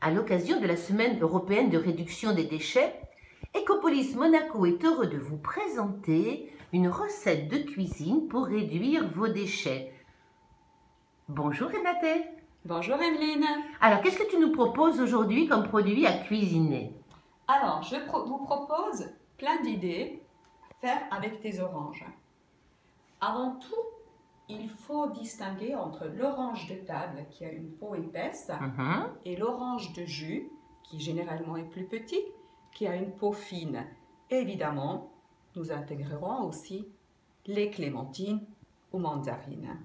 À l'occasion de la Semaine européenne de réduction des déchets, Ecopolis Monaco est heureux de vous présenter une recette de cuisine pour réduire vos déchets. Bonjour Renate. Bonjour Evelyne. Alors, qu'est-ce que tu nous proposes aujourd'hui comme produit à cuisiner? Alors, je vous propose plein d'idées à faire avec des oranges. Avant tout, il faut distinguer entre l'orange de table qui a une peau épaisse et l'orange de jus qui généralement est plus petit, qui a une peau fine. Évidemment, nous intégrerons aussi les clémentines ou mandarines.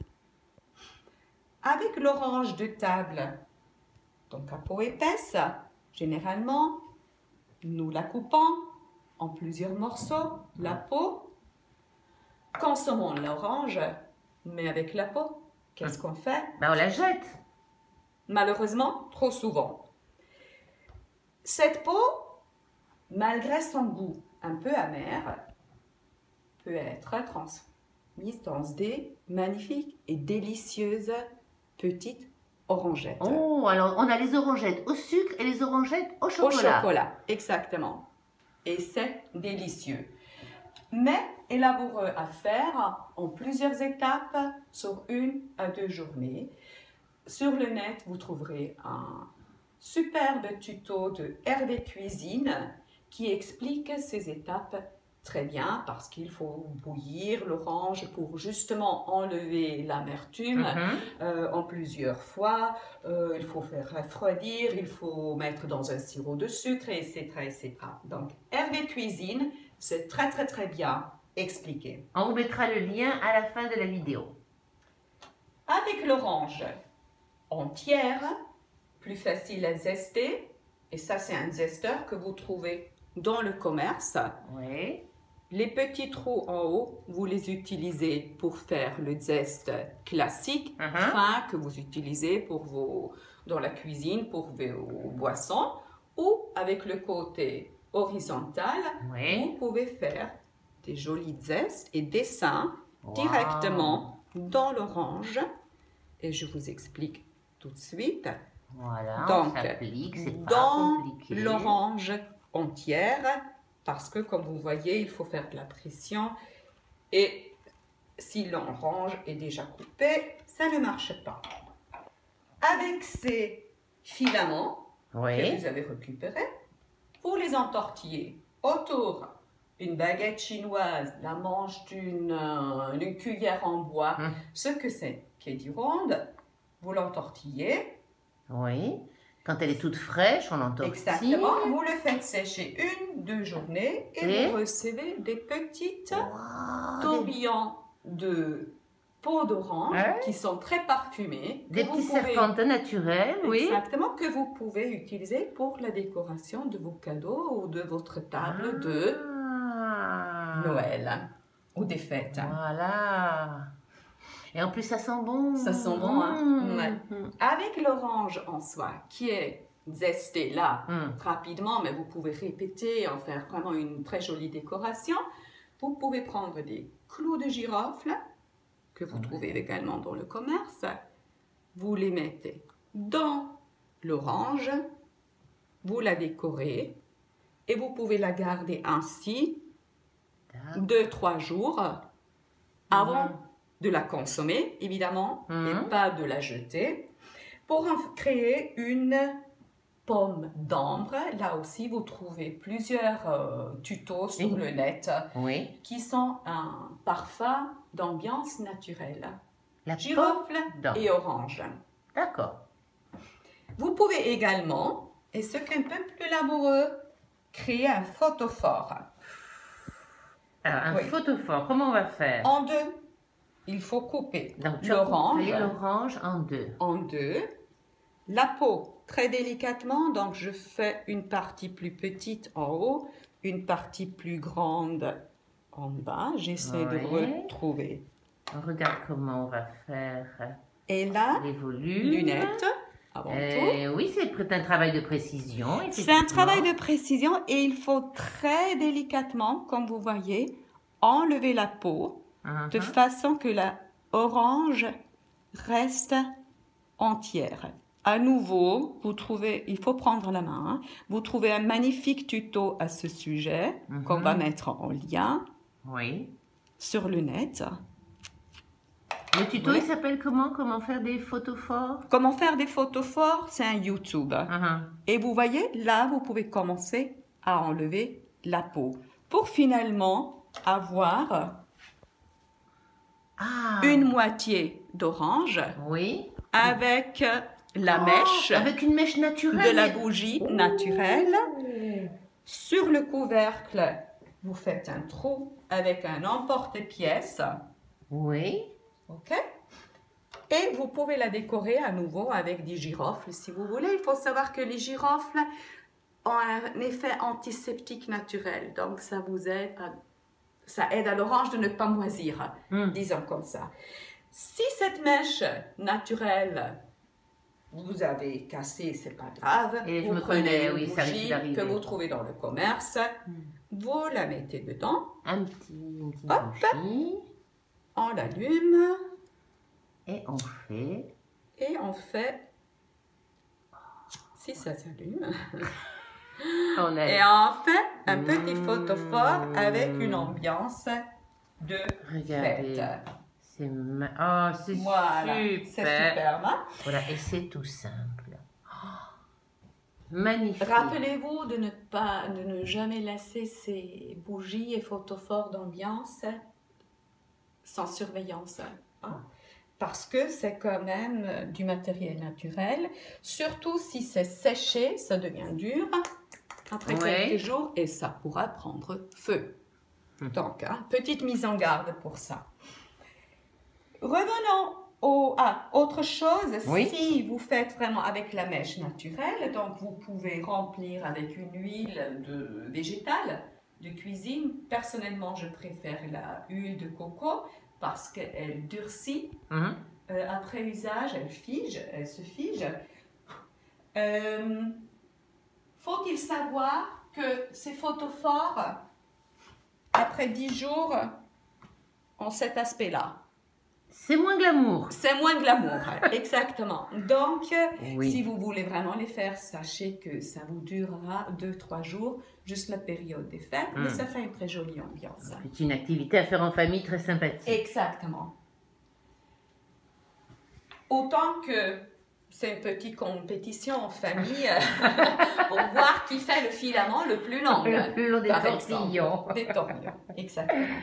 Avec l'orange de table, donc à peau épaisse, généralement, nous la coupons en plusieurs morceaux, la peau. Consommons l'orange, mais avec la peau, qu'est-ce qu'on fait? On la jette. Malheureusement, trop souvent. Cette peau, malgré son goût un peu amer, peut être transmise dans des magnifiques et délicieuses petites orangettes. Oh, alors on a les orangettes au sucre et les orangettes au chocolat. Au chocolat, exactement. Et c'est délicieux. Mais élaboreux à faire en plusieurs étapes sur 1 à 2 journées. Sur le net, vous trouverez un superbe tuto de Hervé Cuisine qui explique ces étapes très bien parce qu'il faut bouillir l'orange pour justement enlever l'amertume en plusieurs fois. Il faut faire refroidir, il faut mettre dans un sirop de sucre, etc. etc. Donc, Hervé Cuisine, c'est très bien expliqué. On vous mettra le lien à la fin de la vidéo. Avec l'orange entière, plus facile à zester, et ça c'est un zesteur que vous trouvez dans le commerce. Oui. Les petits trous en haut, vous les utilisez pour faire le zeste classique, fin que vous utilisez dans la cuisine pour vos boissons, ou avec le côté horizontal, vous pouvez faire des jolis zestes et dessins directement dans l'orange. Et je vous explique tout de suite. Voilà, donc, dans l'orange entière, parce que comme vous voyez, il faut faire de la pression et si l'orange est déjà coupée, ça ne marche pas. Avec ces filaments que vous avez récupérés, vous les entortillez autour d'une baguette chinoise, la manche d'une cuillère en bois, ce que c'est qui est du ronde, vous l'entortillez. Oui. Quand elle est toute fraîche, on l'entortille. Exactement. Vous le faites sécher 1 à 2 journées et vous recevez des petites tourbillons de peau d'orange qui sont très parfumées. Des petits serpentins naturels, Exactement, que vous pouvez utiliser pour la décoration de vos cadeaux ou de votre table de Noël ou des fêtes. Voilà. Et en plus, ça sent bon. Ça sent bon, hein? Avec l'orange en soi, qui est zesté là, rapidement, mais vous pouvez répéter, en faire vraiment une très jolie décoration. Vous pouvez prendre des clous de girofle, que vous trouvez également dans le commerce. Vous les mettez dans l'orange, vous la décorez, et vous pouvez la garder ainsi 2 à 3 jours avant de la consommer, évidemment, et pas de la jeter, pour en créer une pomme d'ambre. Là aussi, vous trouvez plusieurs tutos sur le net qui sont un parfum d'ambiance naturelle. Girofle et orange. D'accord. Vous pouvez également, et ce qui est un peu plus laborieux, créer un photophore. Alors, un photophore, comment on va faire? En 2. Il faut couper l'orange en deux. La peau, très délicatement, donc je fais une partie plus petite en haut, une partie plus grande en bas. J'essaie de retrouver. On regarde comment on va faire. Et là, les volumes. Lunettes, avant tout. Oui, c'est un travail de précision. C'est un travail de précision et il faut très délicatement, comme vous voyez, enlever la peau de façon que la orange reste entière. à nouveau, il faut prendre la main. Hein. Vous trouvez un magnifique tuto à ce sujet qu'on va mettre en lien sur le net. Le tuto, il s'appelle comment? Comment faire des photophores? Comment faire des photophores, c'est un YouTube. Et vous voyez, là, vous pouvez commencer à enlever la peau pour finalement avoir une moitié d'orange avec la mèche. Avec une mèche naturelle. De la bougie naturelle. Sur le couvercle, vous faites un trou avec un emporte-pièce. Oui. OK? Et vous pouvez la décorer à nouveau avec des girofles si vous voulez. Il faut savoir que les girofles ont un effet antiseptique naturel. Donc, ça aide à l'orange de ne pas moisir, disons comme ça. Si cette mèche naturelle, vous avez cassé, c'est pas grave. Et vous prenez une bougie ça que vous trouvez dans le commerce, vous la mettez dedans. Une petite bougie. On l'allume. Et on fait... Si ça s'allume. Et on fait un petit photophore avec une ambiance de fête. C'est voilà, super. C'est superbe. Hein? Voilà, et c'est tout simple. Magnifique. Rappelez-vous de ne jamais laisser ces bougies et photophores d'ambiance sans surveillance. Hein? Parce que c'est quand même du matériel naturel. Surtout si c'est séché, ça devient dur après quelques jours et ça pourra prendre feu. Donc, hein, petite mise en garde pour ça. Revenons autre chose. Si vous faites vraiment avec la mèche naturelle, donc vous pouvez remplir avec une huile végétale de cuisine. Personnellement, je préfère la huile de coco parce qu'elle durcit. Après usage, elle se fige. Faut-il savoir que ces photophores, après 10 jours, ont cet aspect-là. C'est moins glamour. C'est moins glamour, exactement. Donc, si vous voulez vraiment les faire, sachez que ça vous durera 2-3 jours, juste la période des fêtes, mais ça fait une très jolie ambiance. C'est une activité à faire en famille très sympathique. Exactement. Autant que c'est une petite compétition en famille pour voir qui fait le filament le plus long. Le plus long des tortillons. Des tortillons, exactement.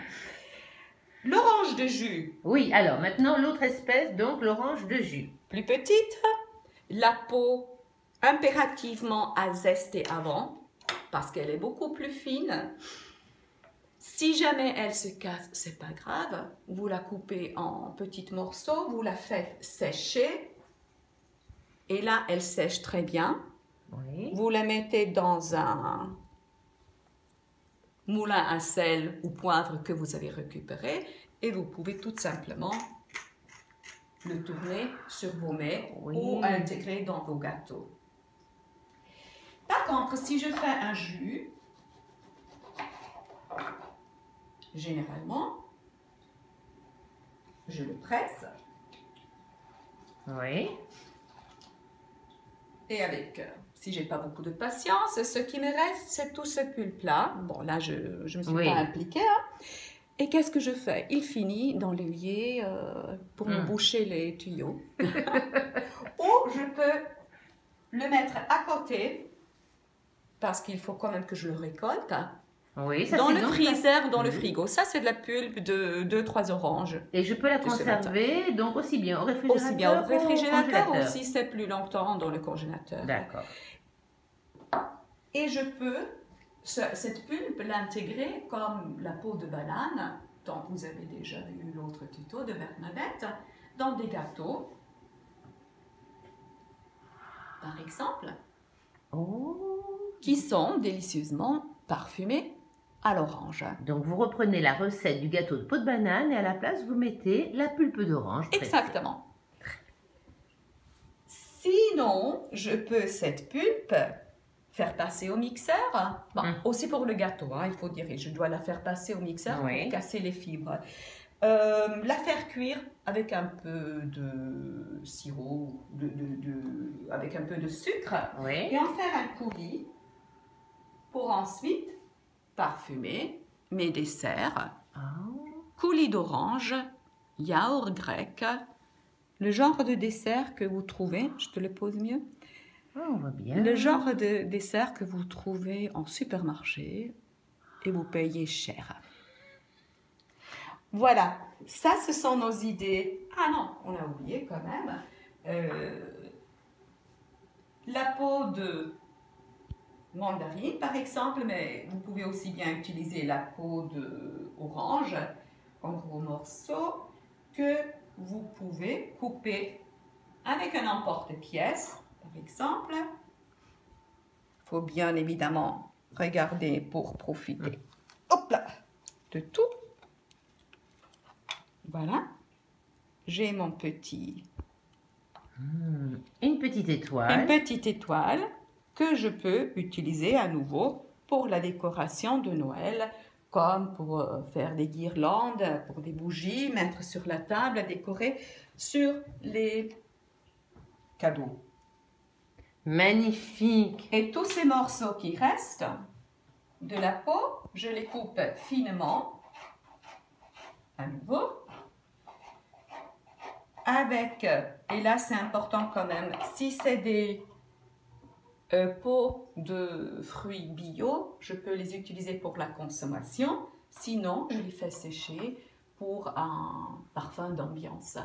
L'orange de jus. Oui, alors maintenant l'autre espèce, donc l'orange de jus. Plus petite, la peau impérativement à zester avant parce qu'elle est beaucoup plus fine. Si jamais elle se casse, c'est pas grave. Vous la coupez en petits morceaux, vous la faites sécher. Et là, elle sèche très bien. Vous la mettez dans un moulin à sel ou poivre que vous avez récupéré et vous pouvez tout simplement le tourner sur vos mets ou intégrer dans vos gâteaux. Par contre, si je fais un jus, généralement, je le presse. Et avec, si j'ai pas beaucoup de patience, ce qui me reste, c'est tout ce pulpe-là. Bon, là, je me suis pas impliquée. Hein. Et qu'est-ce que je fais? Il finit dans l'évier pour me boucher les tuyaux. Ou je peux le mettre à côté, parce qu'il faut quand même que je le récolte. Ça, dans le freezer, dans le frigo. Ça, c'est de la pulpe de 2-3 oranges. Et je peux la conserver, donc aussi bien au réfrigérateur, aussi bien au réfrigérateur ou si c'est plus longtemps dans le congélateur. D'accord. Et je peux, cette pulpe, l'intégrer comme la peau de banane, dont vous avez déjà vu l'autre tuto de Bernadette, dans des gâteaux. Par exemple. Qui sont délicieusement parfumés à l'orange. Donc vous reprenez la recette du gâteau de peau de banane et à la place vous mettez la pulpe d'orange. Exactement. Sinon, je peux cette pulpe faire passer au mixeur. Bon, aussi pour le gâteau, hein, il faut dire, je dois la faire passer au mixeur pour casser les fibres. La faire cuire avec un peu de sirop, avec un peu de sucre, Oui. et en faire un coulis pour ensuite parfumer mes desserts. Oh. Coulis d'orange, yaourt grec, le genre de dessert que vous trouvez, je te le pose mieux, On voit bien. le genre de dessert que vous trouvez en supermarché et vous payez cher. Voilà, ça ce sont nos idées. Ah non, on a oublié quand même. La peau de mandarine par exemple, mais vous pouvez aussi bien utiliser la peau d'orange en gros morceaux que vous pouvez couper avec un emporte-pièce par exemple. Il faut bien évidemment regarder pour profiter. Hop là, de tout. Voilà, j'ai mon petit... Une petite étoile. Une petite étoile que je peux utiliser à nouveau pour la décoration de Noël, comme pour faire des guirlandes, pour des bougies, mettre sur la table, décorer sur les cadeaux. Magnifique. Et tous ces morceaux qui restent de la peau, je les coupe finement, à nouveau. Avec, et là c'est important quand même, si c'est des peaux de fruits bio, je peux les utiliser pour la consommation. Sinon, je les fais sécher pour un parfum d'ambiance.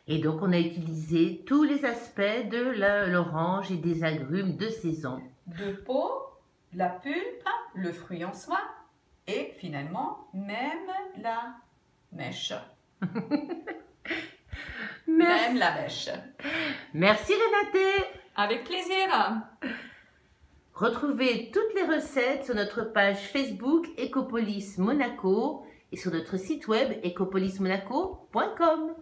Et donc, on a utilisé tous les aspects de l'orange et des agrumes de saison. De peau, la pulpe, le fruit en soi et finalement même la mèche. Même la mèche. Merci Renate. Avec plaisir. Retrouvez toutes les recettes sur notre page Facebook Ecopolis Monaco et sur notre site web ecopolismonaco.com.